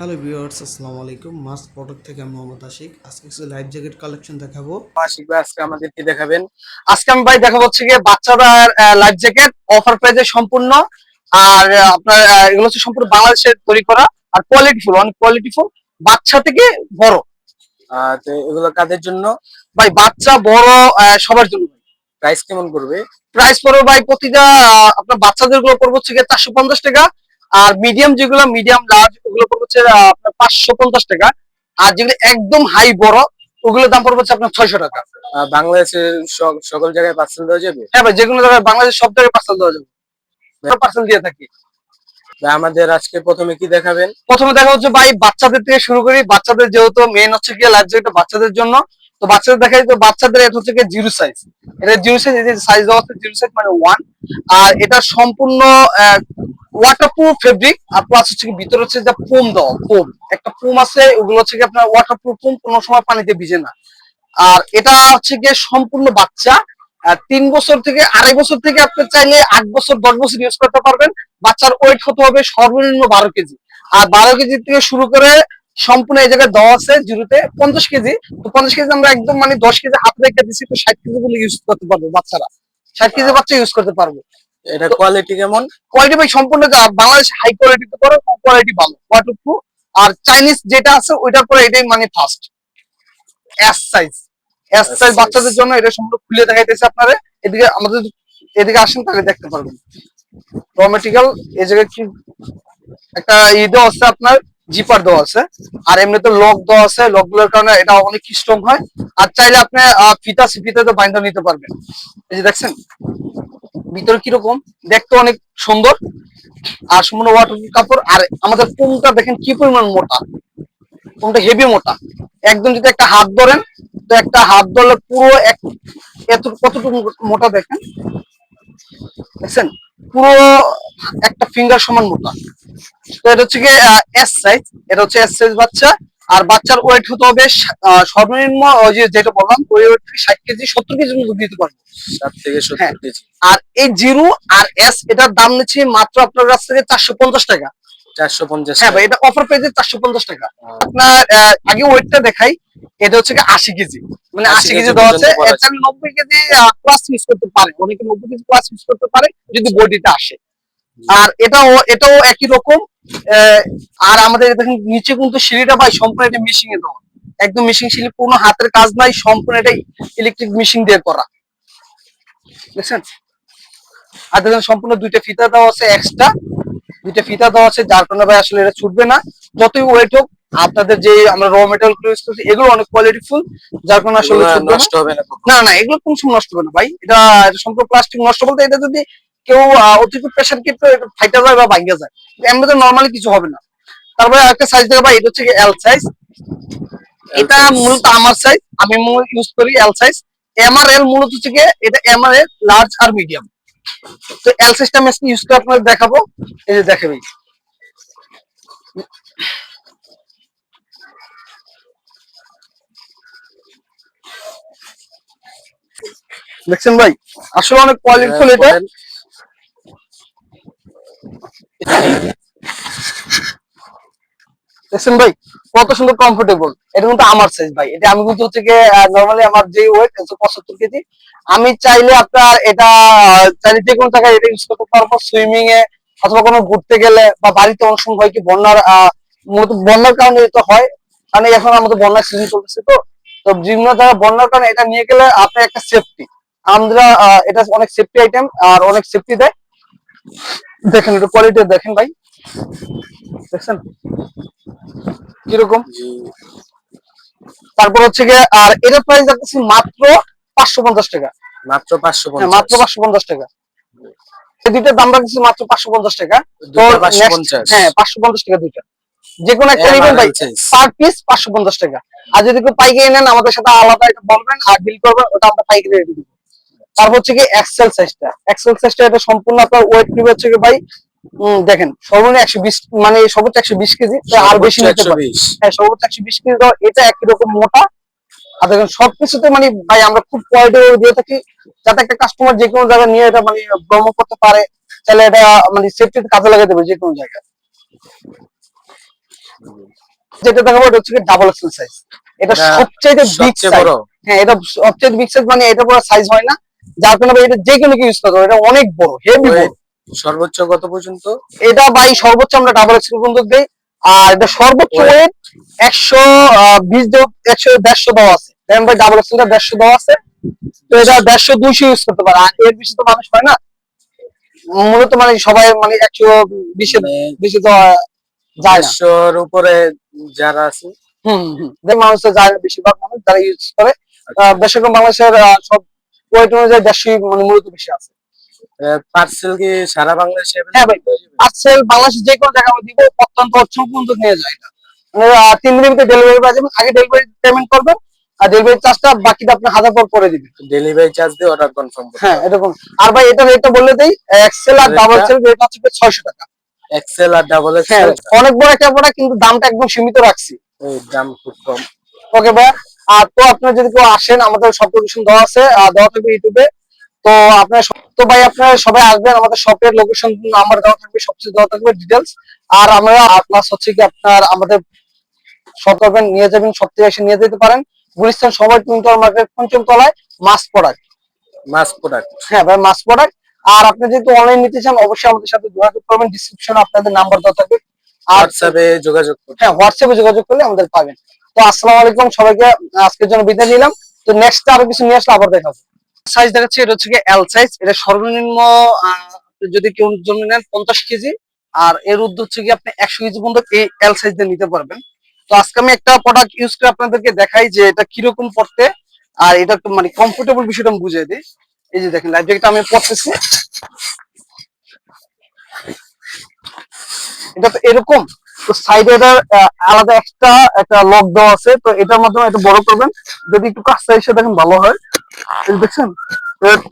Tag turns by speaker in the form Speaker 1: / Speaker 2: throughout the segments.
Speaker 1: Hello viewers, আসসালামু আলাইকুম। Mask product থেকে আমি মোহাম্মদ আশিক। আজকে কিছু লাইফ জ্যাকেট কালেকশন দেখাবো।
Speaker 2: আশিক ভাই আজকে আমাদের কি দেখাবেন? আজকে আমি ভাই দেখাবো হচ্ছে গিয়ে বাচ্চাদের লাইফ জ্যাকেট অফার প্রাইজে সম্পূর্ণ। আর আপনার এগুলো হচ্ছে সম্পূর্ণ বাংলাদেশের তৈরি করা আর কোয়ালিটিফুল, অনেক কোয়ালিটিফুল, বাচ্চা থেকে বড়। তো এগুলো কাদের জন্য? ভাই বাচ্চা বড় সবার জন্য। প্রাইস কেমন পড়বে? প্রাইস পড়বে ভাই প্রতিটা আপনার বাচ্চাদের গুলো পড়বে হচ্ছে গিয়ে 450 টাকা। আর মিডিয়াম যেগুলো মিডিয়াম লার্জ ওগুলো পড়বে হচ্ছে আপনার 550 টাকা। আর যেগুলো একদম হাই বড় ওগুলোর দাম পড়বে হচ্ছে আপনার 600 টাকা। বাংলাদেশের সকল জায়গায় পার্সেল দেওয়া যাবে? হ্যাঁ ভাই, যেগুলো জায়গায় বাংলাদেশের সব জায়গায় পার্সেল দেওয়া যাবে, পার্সেল দিয়ে থাকি। ভাই আমাদের আজকে প্রথমে কি দেখাবেন? প্রথমে দেখা হচ্ছে ভাই বাচ্চাদের থেকে শুরু করি। বাচ্চাদের যেহেতু মেন হচ্ছে কি লাইফ জ্যাকেট বাচ্চাদের জন্য, তো বাচ্চাদের দেখাই। তো বাচ্চাদের এটা হচ্ছে কি জিরো সাইজ। এটা জিরো সাইজ, এই যে সাইজ দেওয়া আছে জিরো সাইজ মানে 1। আর এটা সম্পূর্ণ ওয়াটারপ্রুফ ফেব্রিক। আর প্লাস হচ্ছে কি ভিতরে হচ্ছে যে ফোম দেওয়া, ফোম একটা ফোম আছে, ওগুলো হচ্ছে কি আপনার ওয়াটারপ্রুফ ফোম, কোনো সময় পানিতে ভিজে না। আর এটা হচ্ছে গিয়ে সম্পূর্ণ বাচ্চা 3 বছর থেকে 2.5 বছর থেকে আপনি চাইলে 8 বছর 10 বছর ইউজ করতে পারবেন। বাচ্চার ওয়েট হতে হবে সর্বনিম্ন 12 কেজি। আর 12 কেজি থেকে শুরু করে সম্পূর্ণ এই জায়গায় দেওয়া আছে জিরোতে 50 কেজি। তো 50 কেজি আমরা একদম মানে 10 কেজি হাতে রেখে দিচ্ছি, তো 60 কেজি গুলো ইউজ করতে পারবো বাচ্চারা। 60 কেজি বাচ্চা ইউজ করতে পারবো। এটা কোয়ালিটি কেমন? কোয়ালিটি ভাই সম্পূর্ণ বাংলাদেশ হাই কোয়ালিটিতে করে, কোয়ালিটি ভালো, ওয়াটারপ্রুফ। আর চাইনিজ যেটা আছে ওইটার পরে এটাই মানে first S size. S size বাচ্চাদের জন্য এটা সম্পূর্ণ খুলে দেখাইতেছে আপনারা। এদিকে আমাদের এদিকে আসেন তাহলে দেখতে পারবেন। র মেটেরিয়াল এই জায়গায় কি একটা দেওয়া আছে আপনার, জিপার দেওয়া আছে। আর এমনিতে লক দেওয়া আছে, লক গুলোর কারণে এটা অনেক স্ট্রং হয়। আর চাইলে আপনি ফিতাতে বাইন্ধা নিতে পারবেন। এই যে দেখছেন ভিতরে কিরকম, দেখতে অনেক সুন্দর। আর সম্পূর্ণ ওয়াটারপ্রুফ কাপড়। আর আমাদের ফোমটা দেখেন কি পরিমাণ মোটা, ফোমটা হেভি মোটা। একদম যদি একটা হাত ধরেন, তো একটা হাত ধরলে পুরো এত কতটুকু মোটা দেখেন, দেখছেন পুরো একটা ফিঙ্গার সমান মোটা। তো এটা হচ্ছে কি এস সাইজ, এটা হচ্ছে এস সাইজ বাচ্চা। আর বাচ্চার ওয়েট হতে হবে সর্বনিম্ন ওই যে যেটা বললাম ওই ওয়েট থেকে 60 কেজি 70 কেজি মতো দিতে পারবো। 60 থেকে 70 কেজি। আর এই জিরো আর এস এটার দাম নিচ্ছি মাত্র আপনার কাছ থেকে 450 টাকা। 450? হ্যাঁ ভাই, এটা অফার পেজে 450 টাকা। আপনার আগে ওয়েটটা দেখাই। এটা হচ্ছে কি 80 কেজি, মানে 80 কেজি দেওয়া আছে। এটা 90 কেজি প্লাস ইউজ করতে পারে, অনেকে 90 কেজি প্লাস ইউজ করতে পারে যদি বডিটা আসে। আর এটাও একই রকম। আর আমাদের দেখেন নিচে কিন্তু সিঁড়িটা ভাই সম্পূর্ণ এটা মেশিং এ দেওয়া, একদম মেশিং সিঁড়ি, কোনো হাতের কাজ নাই, সম্পূর্ণ এটা ইলেকট্রিক মেশিন দিয়ে করা, দেখছেন। আর দেখেন সম্পূর্ণ দুইটা ফিতা দেওয়া আছে, এক্সট্রা দুইটা ফিতা দেওয়া আছে, যার কারণে ভাই আসলে এটা ছুটবে না যতই ওয়েট হোক। আপনাদের যে আমরা র মেটেরিয়াল গুলো ইউজ করছি এগুলো অনেক কোয়ালিটিফুল, যার কারণে আসলে নষ্ট হবে না। না না, এগুলো কোন সময় নষ্ট হবে না ভাই। এটা সম্পূর্ণ প্লাস্টিক। নষ্ট বলতে এটা যদি কেউ অতিরিক্ত প্রেশার কিনতে ফাইটা যায় বা ভাঙ্গা যায়, এমনিতে নর্মালি কিছু হবে না। তারপরে একটা সাইজ দেবো ভাই, এটা হচ্ছে এল সাইজ। এটা মূলত আমার সাইজ, আমি ইউজ করি এল সাইজ। এম আর এল মূলত হচ্ছে এটা এম আর এল লার্জ আর মিডিয়াম। তো এল সাইজটা আমি ইউজ করে আপনাদের দেখাবো। এই যে দেখে ভাই, দেখছেন ভাই আসলে অনেক কোয়ালিটিফুল এটা। দেখছেন ভাই কত সুন্দর কমফোর্টেবল। এটা কিন্তু আমার সাইজ ভাই। এটা আমি কিন্তু হচ্ছে নরমালি আমার যে ওয়েট 175 কেজি। আমি চাইলে আপনার এটা চাইলে যে কোনো জায়গায় এটা ইউজ করতে পারবো, সুইমিং এ অথবা কোনো ঘুরতে গেলে বা বাড়িতে অনেক সময় হয় কি বন্যার মূলত বন্যার কারণে এটা হয়, কারণ এখন আমাদের বন্যার সিজন চলতেছে। তো তো বিভিন্ন জায়গায় বন্যার কারণে এটা নিয়ে গেলে আপনার একটা সেফটি। আমরা এটা অনেক সেফটি আইটেম আর অনেক সেফটি দেয়। দেখেন একটু কোয়ালিটি দেখেন ভাই, দেখছেন কিরকম। তারপর হচ্ছে গিয়ে আর এটার প্রাইস রাখতেছি মাত্র 550 টাকা। মাত্র 550? হ্যাঁ মাত্র 550 টাকা। এই দুইটার দাম রাখতেছি মাত্র 550 টাকা। তো 550? হ্যাঁ 550 টাকা দুইটা। যে কোনো একটা নেবেন ভাই, পার পিস 550 টাকা। আর যদি কেউ পাইকারি নেন আমাদের সাথে আলাদা এটা বলবেন আর বিল করবেন, ওটা আমরা পাইকারি রেটে দিব। তারপর হচ্ছে কি এক্সেল সাইজটা। এক্সেল সাইজটা এটা সম্পূর্ণ আপনার ওয়েট নিবে হচ্ছে ভাই, দেখেন সর্বনিম্ন 120, মানে সর্বোচ্চ 120 কেজি, আর বেশি নিতে পারে। হ্যাঁ সর্বোচ্চ 120 কেজি দাও। এটা একই রকম মোটা। আর দেখেন সবকিছুতে মানে ভাই আমরা খুব কোয়ালিটি দিয়ে থাকি, যাতে একটা কাস্টমার যে কোনো জায়গায় নিয়ে এটা মানে ভ্রমণ করতে পারে, তাহলে এটা মানে সেফটিতে কাজে লাগাতে পারে যে কোনো জায়গায়। যেটা দেখাবো এটা হচ্ছে ডাবল এক্সেল সাইজ। এটা সবচেয়ে বিগ সাইজ। হ্যাঁ, এটা সবচেয়ে বিগ সাইজ, মানে এটা পুরো সাইজ হয় না, যার কারণে ভাই এটা যে কোনো ইউজ করতে পারবে। এটা অনেক বড়, হেভি বড়।
Speaker 3: সর্বোচ্চ কত পর্যন্ত?
Speaker 2: এটা ভাই সর্বোচ্চ আমরা ডাবল এক্সেল পর্যন্ত দেই। আর এটা সর্বোচ্চ ওয়েট 120 150 দেওয়া আছে। দেখেন ভাই ডাবল এক্সেলটা 150 দেওয়া আছে, তো এটা 150 200 ইউজ করতে পারে। আর এর বেশি তো মানুষ হয় না মূলত, মানে সবাই মানে 120 বেশি দেওয়া যায় না।
Speaker 3: 150 উপরে যারা আছে
Speaker 2: মানুষের যায় না, বেশিরভাগ মানুষ যারা ইউজ করে বেশিরভাগ বাংলাদেশের সব ওয়েট অনুযায়ী 150 মানে মূলত বেশি আছে।
Speaker 3: পার্সেল কি সারা বাংলাদেশে?
Speaker 2: হ্যাঁ ভাই, পার্সেল বাংলাদেশের যে কোনো জায়গায় আমরা দিব, প্রত্যন্ত অঞ্চল পর্যন্ত নিয়ে যায় এটা। মানে 3 দিনের ভিতরে ডেলিভারি পাওয়া যাবে। আগে ডেলিভারি পেমেন্ট করবেন, আর ডেলিভারি চার্জটা বাকিটা আপনি হাজার পর করে দিবেন।
Speaker 3: ডেলিভারি চার্জ দিয়ে অর্ডার কনফার্ম করতে।
Speaker 2: হ্যাঁ এরকম। আর ভাই এটা রেটটা বলে দেই, এক্সেল আর ডাবল এক্সেল রেট হচ্ছে 600 টাকা।
Speaker 3: এক্সেল আর ডাবল
Speaker 2: হ্যাঁ,
Speaker 3: এক্সেল
Speaker 2: অনেক বড় একটা প্রোডাক্ট, কিন্তু দামটা একদম সীমিত রাখছি।
Speaker 3: এই দাম খুব কম।
Speaker 2: ওকে ভাই। আর তো আপনারা যদি কেউ আসেন, আমাদের সব লোকেশন দেওয়া আছে, দেওয়া থাকবে ইউটিউবে। তো আপনার তো ভাই আপনারা সবাই আসবেন, আমাদের শপের লোকেশন নাম্বার দেওয়া থাকবে, সবকিছু দেওয়া থাকবে ডিটেলস। আর আমরা প্লাস হচ্ছে কি আপনার আমাদের শপ করবেন, নিয়ে যাবেন, সব থেকে এসে নিয়ে যেতে পারেন। গুলিস্তান সময় টুইন্টার মার্কেট পঞ্চম তলায়, মাস প্রোডাক্ট।
Speaker 3: মাস প্রোডাক্ট।
Speaker 2: হ্যাঁ ভাই, মাস প্রোডাক্ট। আর আপনি যেহেতু অনলাইন নিতে চান, অবশ্যই আমাদের সাথে যোগাযোগ করবেন। ডিসক্রিপশনে আপনাদের নাম্বার দেওয়া থাকবে, আর
Speaker 3: হোয়াটসঅ্যাপে যোগাযোগ করুন।
Speaker 2: হ্যাঁ, হোয়াটসঅ্যাপে যোগাযোগ করলে আমাদের পাবেন। তো আসসালামু আলাইকুম সবাইকে, আজকের জন্য বিদায় নিলাম। তো নেক্সট আরো কিছু নিয়ে আসলে আবার দেখাবো। সাইজ দেখাচ্ছি, এটা হচ্ছে এল সাইজ। এটা সর্বনিম্ন যদি কেউ জন্য নেন 50 কেজি, আর এর ঊর্ধ্ব হচ্ছে কি আপনি 100 কেজি পর্যন্ত এই এল সাইজ দিয়ে নিতে পারবেন। তো আজকে আমি একটা প্রোডাক্ট ইউজ করে আপনাদেরকে দেখাই যে এটা কিরকম পড়তে, আর এটা একটু মানে কমফোর্টেবল বিষয়টা আমি বুঝিয়ে দিই। এই যে দেখেন লাইফ জ্যাকেটটা আমি পড়তেছি, এটা তো এরকম। তো সাইডে এটা আলাদা এক্সট্রা একটা লক দেওয়া আছে, তো এটার মাধ্যমে এটা বড় করবেন। যদি একটু কাছটা এসে দেখেন ভালো হয়, দেখছেন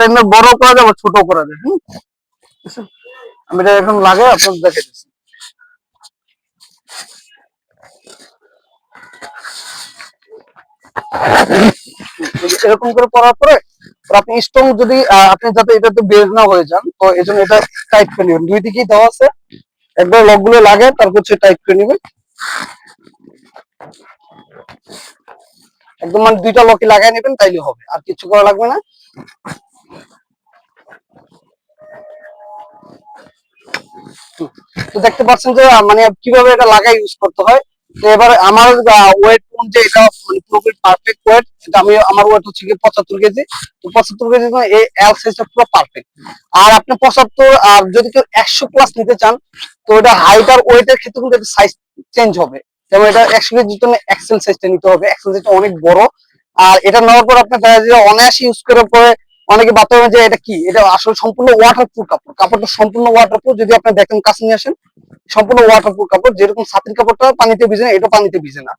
Speaker 2: এটা বড় করা যায় বা ছোট করা যায়। আমি এটা এখন লাগে আপনাদের দেখে দিচ্ছি। এরকম করে করার পরে আপনি স্ট্রং যদি আপনি যাতে এটা তো বের না হয়ে যান, তো এই জন্য এটা টাইট করে নেবেন। দুই দিকেই দেওয়া আছে, একবার লক গুলো লাগে, তারপর হচ্ছে টাইট করে নেবেন একদম, মানে দুইটা লকই লাগাই নেবেন, তাইলে হবে, আর কিছু করা লাগবে না। তো দেখতে পাচ্ছেন যে মানে কিভাবে এটা লাগাই ইউজ করতে হয়। তো এবার আমার ওয়েট অনুযায়ী এটা মানে পুরোপুরি পারফেক্ট ওয়েট। এটা আমি আমার ওয়েট হচ্ছে কি 75 কেজি। তো 75 কেজি এই এল সাইজটা পুরো পারফেক্ট। আর আপনি 75 আর যদি কেউ 100 প্লাস নিতে চান, তো এটা হাইট আর ওয়েটের ক্ষেত্রে কিন্তু এটা সাইজ চেঞ্জ হবে। যেমন এটা 100 কেজির জন্য এক্সেল সাইজটা নিতে হবে, এক্সেল সাইজটা অনেক বড়। আর এটা নেওয়ার পর আপনার দেখা যায় অনায়াসে ইউজ করার পরে অনেকে বাচ্চা যে এটা কি, এটা আসলে সম্পূর্ণ ওয়াটারপ্রুফ কাপড়। কাপড়টা সম্পূর্ণ ওয়াটারপ্রুফ, যদি আপনি দেখেন কাছে নিয়ে আসেন, সম্পূর্ণ ওয়াটারপ্রুফ কাপড়। যেরকম ছাতির কাপড়টা পানিতে ভিজে না, এটা পানিতে ভিজে না,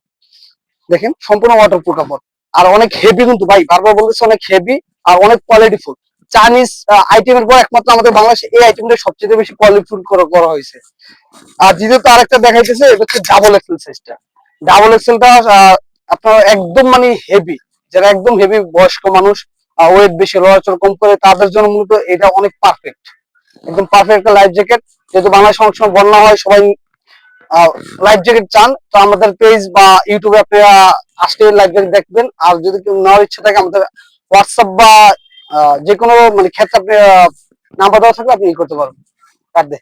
Speaker 2: দেখেন সম্পূর্ণ ওয়াটারপ্রুফ কাপড়। আর অনেক হেভি কিন্তু ভাই, বারবার বলতেছে অনেক হেভি আর অনেক কোয়ালিটিফুল। চাইনিজ আইটেমের পর একমাত্র আমাদের বাংলাদেশে এই আইটেমটা সবচেয়ে বেশি কোয়ালিটিফুল করা হয়েছে। আর দ্বিতীয়ত আরেকটা দেখাইতেছে, এটা হচ্ছে ডাবল এক্সেল সাইজটা। ডাবল এক্সেলটা আপনার একদম মানে হেভি, যারা একদম হেভি বয়স্ক মানুষ, ওয়েট বেশি, লড়াচড় কম করে, তাদের জন্য মূলত এটা অনেক পারফেক্ট, একদম পারফেক্ট একটা লাইফ জ্যাকেট। যেহেতু বাংলাদেশে অনেক সময় বন্যা হয়, সবাই লাইফ জ্যাকেট চান, তো আমাদের পেজ বা ইউটিউবে আপনারা আসলে লাইফ জ্যাকেট দেখবেন। আর যদি কেউ নেওয়ার ইচ্ছা থাকে, আমাদের হোয়াটসঅ্যাপ বা যে কোনো মানে ক্ষেত্রে আপনি নাম্বার দেওয়া থাকলে আপনি ই করতে পারবেন। কাট দে।